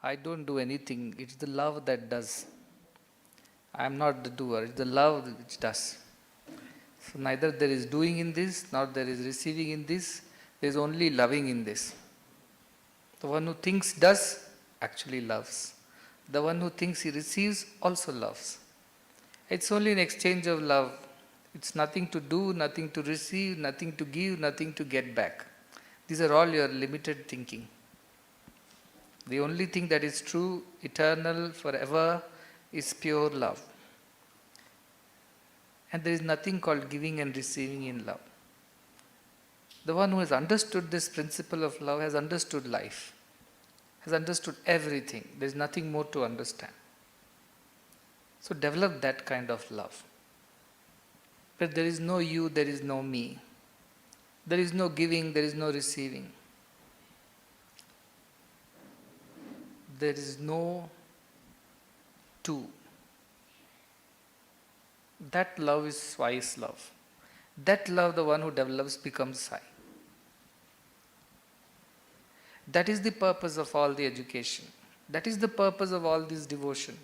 I don't do anything. It's the love that does. I am not the doer. It's the love which does. So neither there is doing in this, nor there is receiving in this. There is only loving in this. The one who thinks does actually loves. The one who thinks he receives also loves. It's only an exchange of love. It's nothing to do, nothing to receive, nothing to give, nothing to get back. These are all your limited thinking. The only thing that is true, eternal, forever, is pure love. And there is nothing called giving and receiving in love. The one who has understood this principle of love has understood life, has understood everything. There is nothing more to understand. So develop that kind of love. But there is no you, there is no me. There is no giving, there is no receiving. There is no two. That love is Swai's love. That love, the one who develops, becomes Sai. That is the purpose of all the education. That is the purpose of all this devotion.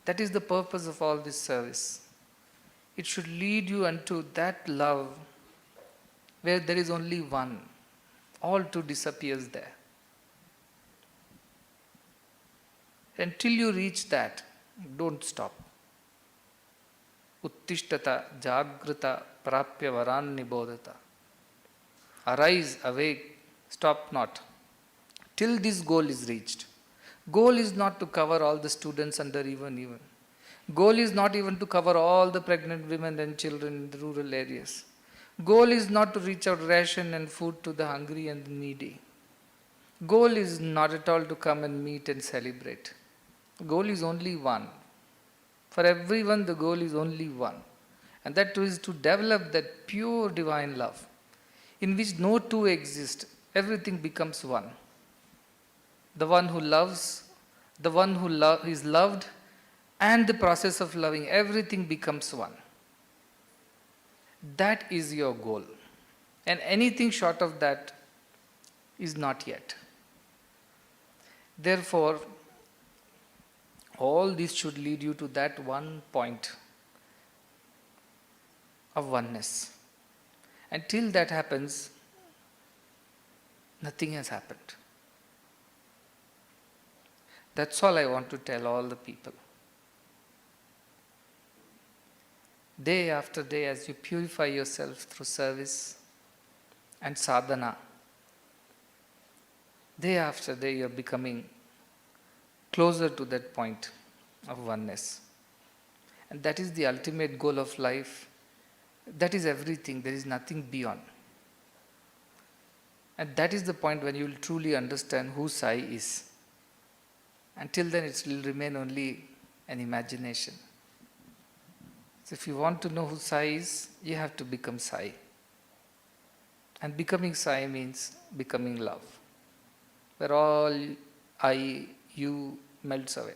That is the purpose of all this service. It should lead you unto that love where there is only one. All two disappears there. Until you reach that, don't stop. Uttishtata jagrata prapya varan nibodhata. Arise, awake, stop not. Till this goal is reached. Goal is not to cover all the students under even. Goal is not even to cover all the pregnant women and children in the rural areas. Goal is not to reach out ration and food to the hungry and the needy. Goal is not at all to come and meet and celebrate. Goal is only one. For everyone, the goal is only one. And that is to develop that pure divine love, in which no two exist. Everything becomes one. The one who loves, the one who is loved, and the process of loving, everything becomes one. That is your goal. And anything short of that is not yet. Therefore, all this should lead you to that one point of oneness. Until that happens, nothing has happened. That's all I want to tell all the people. Day after day, as you purify yourself through service and sadhana, day after day you are becoming closer to that point of oneness. And that is the ultimate goal of life. That is everything. There is nothing beyond. And that is the point when you will truly understand who Sai is. Until then, it will remain only an imagination. So if you want to know who Sai is, you have to become Sai. And becoming Sai means becoming love, where all I, you melts away.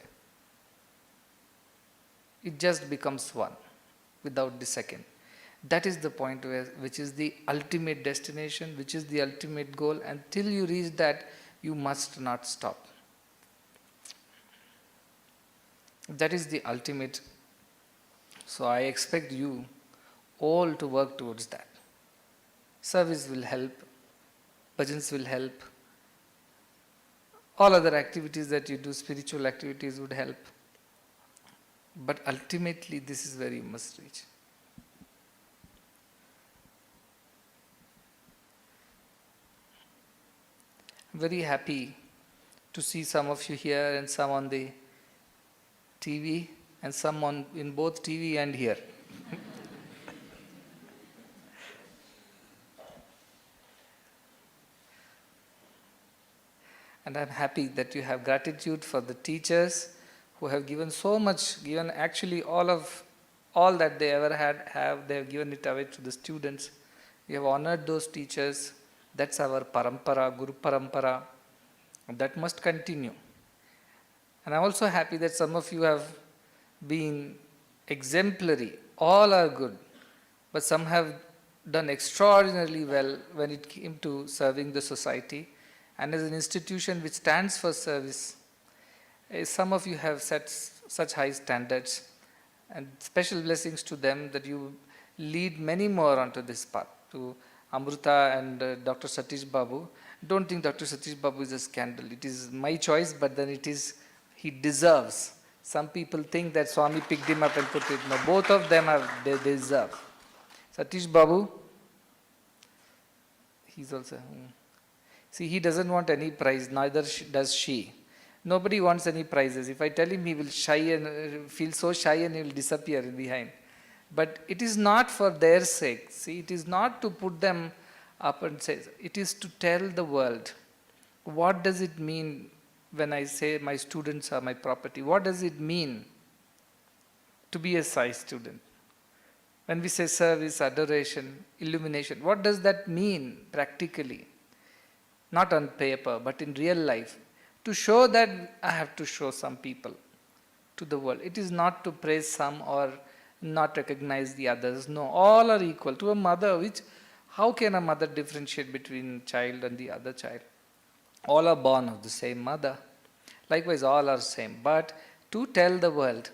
It just becomes one, without the second. That is the point which is the ultimate destination, which is the ultimate goal. Until you reach that, you must not stop. That is the ultimate. So I expect you all to work towards that. Service will help, bhajans will help, all other activities that you do, spiritual activities would help. But ultimately, this is where you must reach. I'm very happy to see some of you here and some on the TV and some in both TV and here. And I'm happy that you have gratitude for the teachers who have given so much, given actually all that they ever they have given it away to the students. We have honored those teachers. That's our parampara, Guru Parampara. And that must continue. And I'm also happy that some of you have been exemplary. All are good. But some have done extraordinarily well when it came to serving the society. And as an institution which stands for service, Some of you have set such high standards, and special blessings to them that you lead many more onto this path. To Amruta and Dr. Satish Babu, don't think Dr. Satish Babu is a scandal. It is my choice, but then he deserves. Some people think that Swami picked him up and put it. No, both of them they deserve. Satish Babu, he's also. See, he doesn't want any prize, neither does she. Nobody wants any prizes. If I tell him, he will shy and feel so shy and he will disappear behind. But it is not for their sake. See, it is not to put them up and say, it is to tell the world, what does it mean when I say my students are my property? What does it mean to be a Sai student? When we say service, adoration, illumination, what does that mean practically? Not on paper, but in real life. To show that I have to show some people to the world. It is not to praise some or not recognize the others. No, all are equal. To a mother, how can a mother differentiate between child and the other child? All are born of the same mother. Likewise, all are same. But to tell the world,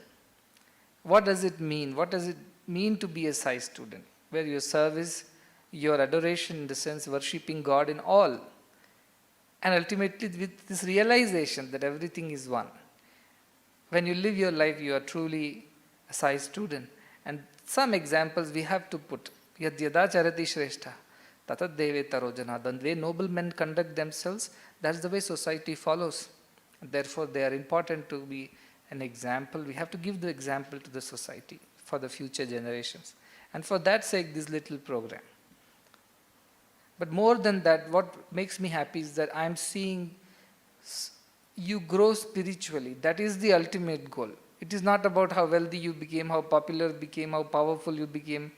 what does it mean? What does it mean to be a Sai student? Where your service, your adoration, in the sense worshipping God in all. And ultimately with this realization that everything is one. When you live your life, you are truly a Sai student. And some examples we have to put. Yadyada charati shrestha, tatad deve tarojana. The way noblemen conduct themselves, that's the way society follows. Therefore, they are important to be an example. We have to give the example to the society for the future generations. And for that sake, this little program. But more than that, what makes me happy is that I am seeing you grow spiritually. That is the ultimate goal. It is not about how wealthy you became, how popular you became, how powerful you became,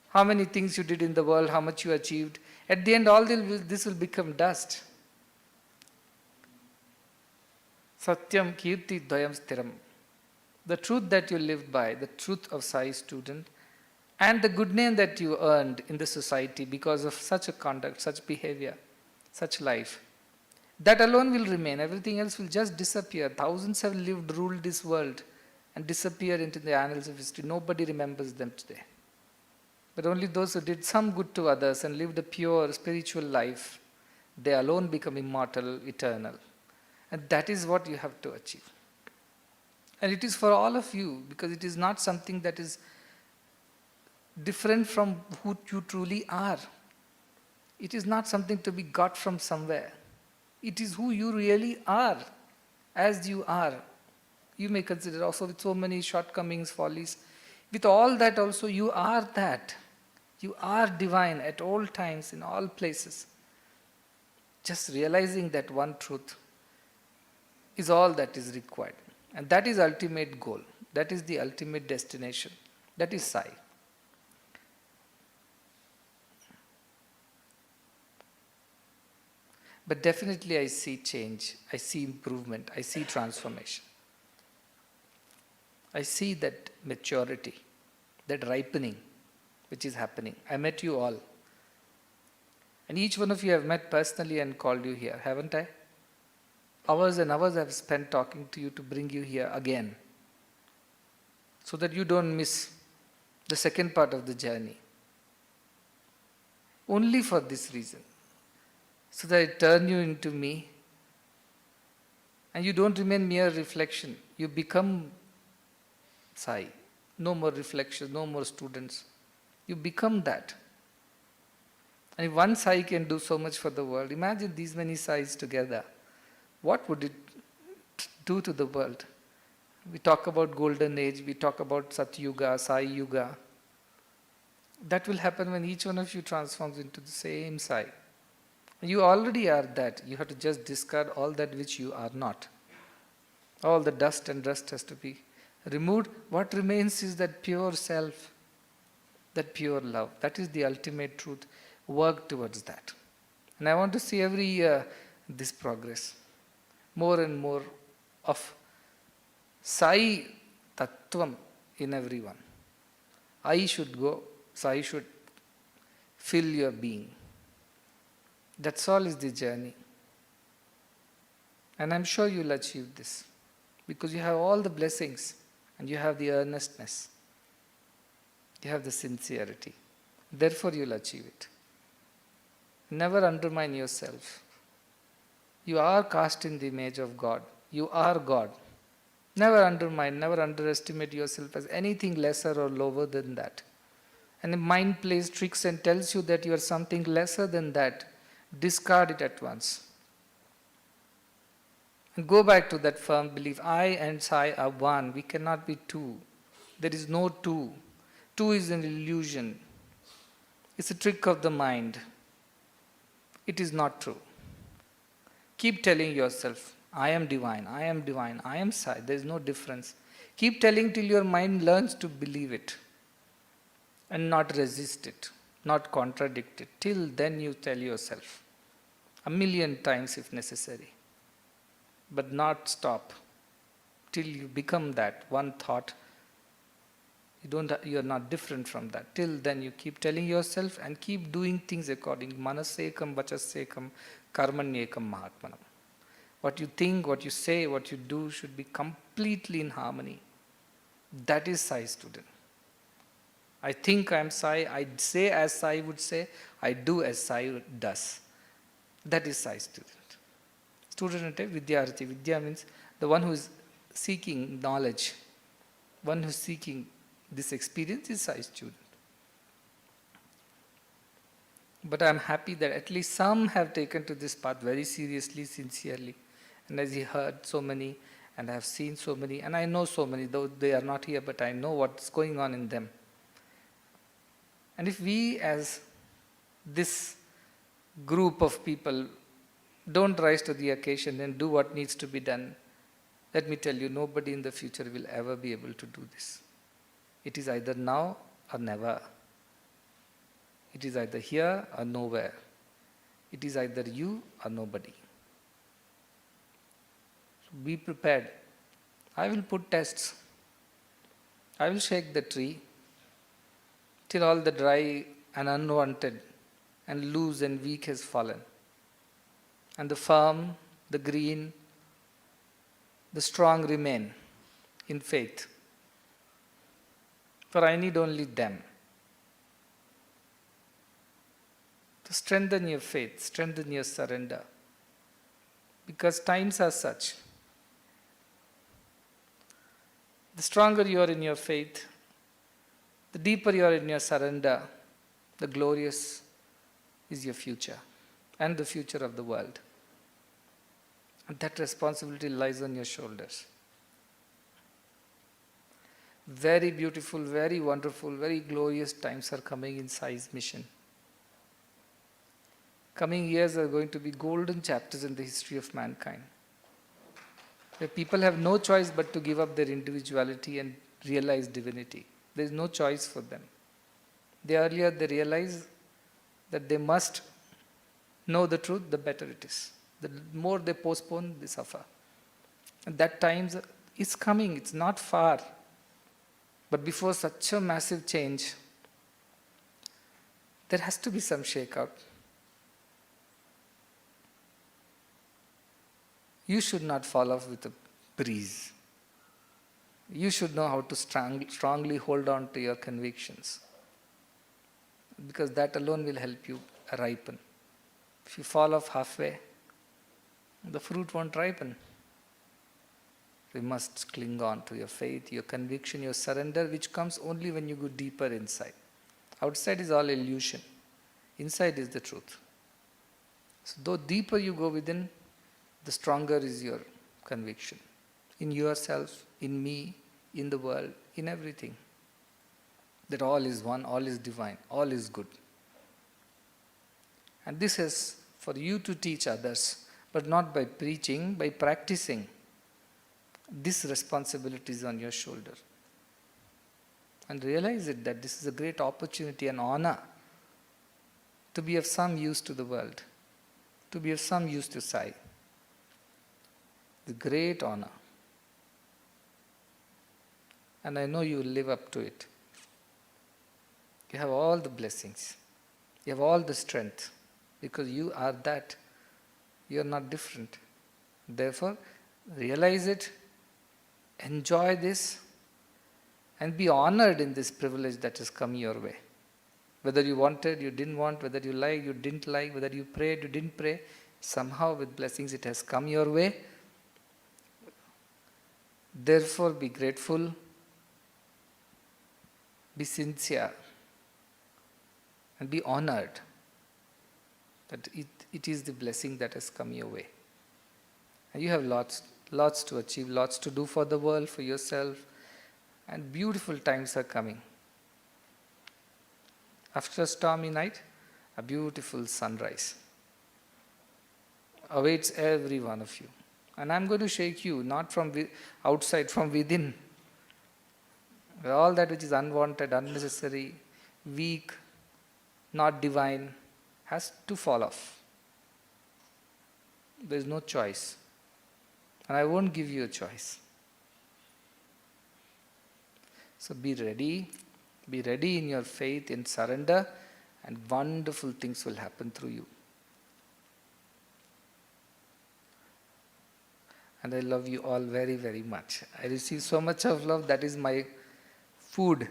how many things you did in the world, how much you achieved. At the end, all this will become dust. Satyam kirti dvayam stiram. The truth that you lived by, the truth of Sai student, and the good name that you earned in the society because of such a conduct, such behavior, such life. That alone will remain. Everything else will just disappear. Thousands have lived, ruled this world and disappeared into the annals of history. Nobody remembers them today. But only those who did some good to others and lived a pure spiritual life, they alone become immortal, eternal. And that is what you have to achieve. And it is for all of you, because it is not something that is different from who you truly are. It is not something to be got from somewhere. It is who you really are, as you are. You may consider also with so many shortcomings, follies. With all that also, you are that. You are divine at all times, in all places. Just realizing that one truth is all that is required. And that is ultimate goal. That is the ultimate destination. That is Sai. But definitely I see change, I see improvement, I see transformation. I see that maturity, that ripening which is happening. I met you all. And each one of you have met personally and called you here, haven't I? Hours and hours I have spent talking to you to bring you here again, so that you don't miss the second part of the journey. Only for this reason. So that I turn you into me, and you don't remain mere reflection. You become Sai. No more reflections, no more students. You become that. And if one Sai can do so much for the world, imagine these many Sais together. What would it do to the world? We talk about golden age, we talk about Satyuga, Sai Yuga. That will happen when each one of you transforms into the same Sai. You already are that. You have to just discard all that which you are not. All the dust and rust has to be removed. What remains is that pure self, that pure love. That is the ultimate truth. Work towards that. And I want to see every year this progress. More and more of Sai Tattvam in everyone. I should go, Sai should fill your being. That's all is the journey. And I'm sure you'll achieve this. because you have all the blessings and you have the earnestness. You have the sincerity. Therefore you will achieve it. Never undermine yourself. You are cast in the image of God. You are God. Never undermine, never underestimate yourself as anything lesser or lower than that. And the mind plays tricks and tells you that you are something lesser than that. Discard it at once. And go back to that firm belief. I and Sai are one. We cannot be two. There is no two. Two is an illusion. It's a trick of the mind. It is not true. Keep telling yourself, I am divine, I am divine, I am Sai. There is no difference. Keep telling till your mind learns to believe it and not resist it, not contradict it. Till then you tell yourself 1,000,000 times if necessary. But not stop till you become that one thought. You are not different from that. Till then you keep telling yourself and keep doing things according. Manasekam, vachasekam, karmanyekam mahatmanam. What you think, what you say, what you do should be completely in harmony. That is Sai student. I think I am Sai, I say as Sai would say, I do as Sai does. That is Sai student. Student vidyarthi. Vidya means the one who is seeking knowledge, one who is seeking this experience is Sai student. But I am happy that at least some have taken to this path very seriously, sincerely. And as he heard so many, and I have seen so many, and I know so many, though they are not here, but I know what's going on in them. And if we as this group of people don't rise to the occasion and do what needs to be done, let me tell you, nobody in the future will ever be able to do this. It is either now or never. It is either here or nowhere. It is either you or nobody. So be prepared. I will put tests. I will shake the tree till all the dry and unwanted and loose and weak has fallen. And the firm, the green, the strong remain in faith. For I need only them. To strengthen your faith, strengthen your surrender. Because times are such. The stronger you are in your faith, the deeper you are in your surrender, the glorious is your future and the future of the world. And that responsibility lies on your shoulders. Very beautiful, very wonderful, very glorious times are coming in Sai's mission. Coming years are going to be golden chapters in the history of mankind, where people have no choice but to give up their individuality and realize divinity. There is no choice for them. Earlier they realize that they must know the truth, the better it is. The more they postpone, they suffer. And that time is coming, it's not far. But before such a massive change, there has to be some shakeout. You should not fall off with a breeze. You should know how to strongly hold on to your convictions, because that alone will help you ripen. If you fall off halfway, the fruit won't ripen. You must cling on to your faith, your conviction, your surrender, which comes only when you go deeper inside. Outside is all illusion. Inside is the truth. So though deeper you go within, the stronger is your conviction. In yourself, in me, in the world, in everything. That all is one, all is divine, all is good. And this is for you to teach others, but not by preaching, by practicing. This responsibility is on your shoulder. And realize it that this is a great opportunity and honor to be of some use to the world, to be of some use to Sai. The great honor. And I know you will live up to it. You have all the blessings. You have all the strength. Because you are that. You are not different. Therefore, realize it enjoy this and be honored in this privilege that has come your way. Whether you wanted, you didn't want, whether you liked, you didn't like, whether you prayed, you didn't pray, somehow with blessings it has come your way. Therefore be grateful, be sincere, and be honored that it is the blessing that has come your way. And you have lots to achieve, lots to do for the world, for yourself, and beautiful times are coming. After a stormy night, a beautiful sunrise awaits every one of you. And I'm going to shake you, not from outside, from within. All that which is unwanted, unnecessary, weak, not divine, has to fall off. There is no choice. And I won't give you a choice. So be ready in your faith, in surrender, and wonderful things will happen through you. And I love you all very, very much. I receive so much of love, that is my food.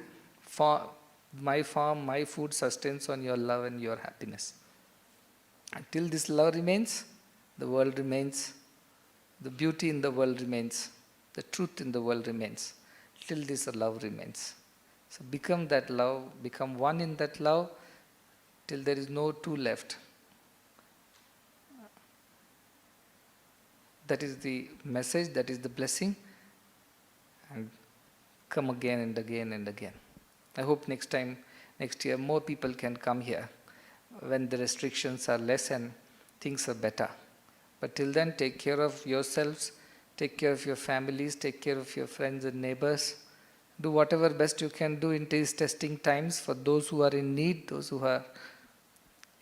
My farm, my food sustains on your love and your happiness. Until this love remains, the world remains, the beauty in the world remains, the truth in the world remains. Till this love remains. So become that love, become one in that love, till there is no two left. That is the message, that is the blessing. And come again and again and again. I hope next year, more people can come here when the restrictions are less and things are better. But till then, take care of yourselves, take care of your families, take care of your friends and neighbors. Do whatever best you can do in these testing times for those who are in need, those who are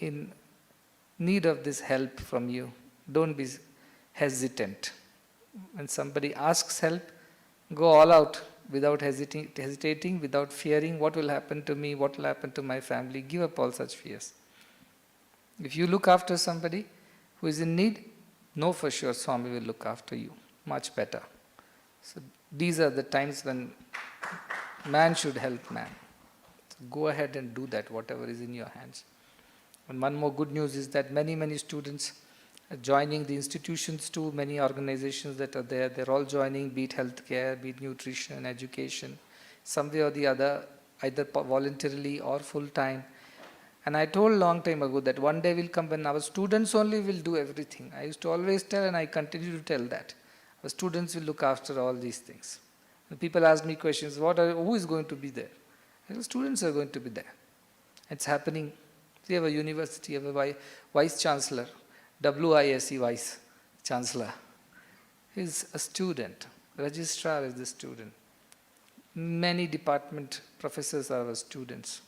in need of this help from you. Don't be hesitant. When somebody asks help, go all out without hesitating, without fearing what will happen to me, what will happen to my family. Give up all such fears. If you look after somebody who is in need, know for sure Swami will look after you much better. So these are the times when man should help man. So go ahead and do that, whatever is in your hands. And one more good news is that many students are joining the institutions too, many organizations that are there, they're all joining, be it healthcare, be it nutrition, education, some way or the other, either voluntarily or full-time. And I told long time ago that one day will come when our students only will do everything. I used to always tell, and I continue to tell that. Our students will look after all these things. And people ask me questions, who is going to be there? I said, students are going to be there. It's happening. We have a university, we have a vice chancellor, WISE vice chancellor. He is a student. Registrar is the student. Many department professors are our students.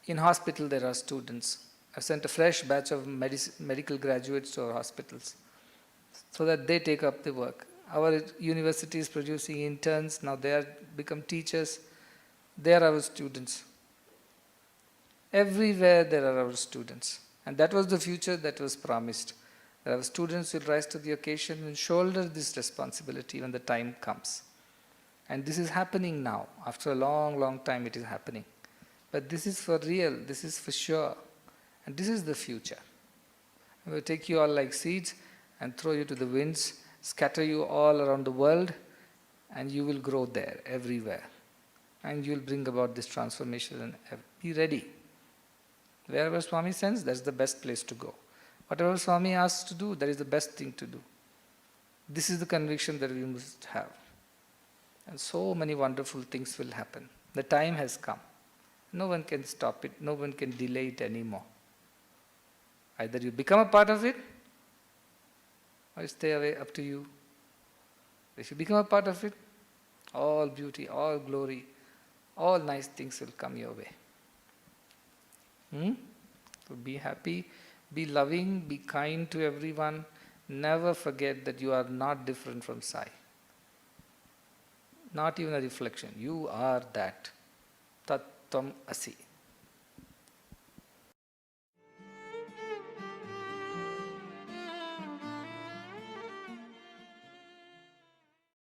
In hospital there are students. I've sent a fresh batch of medical graduates to our hospitals so that they take up the work. Our university is producing interns, now they are become teachers. They are our students. Everywhere there are our students. And that was the future that was promised. That our students will rise to the occasion and shoulder this responsibility when the time comes. And this is happening now. After a long time it is happening. But this is for real, this is for sure. And this is the future. I will take you all like seeds and throw you to the winds, scatter you all around the world, and you will grow there, everywhere. And you will bring about this transformation and be ready. Wherever Swami sends, that's the best place to go. Whatever Swami asks to do, that is the best thing to do. This is the conviction that we must have. And so many wonderful things will happen. The time has come. No one can stop it. No one can delay it anymore. Either you become a part of it, or you stay away, up to you. If you become a part of it, all beauty, all glory, all nice things will come your way. So be happy, be loving, be kind to everyone. Never forget that you are not different from Sai. Not even a reflection. You are that. Tat Tvam Asi.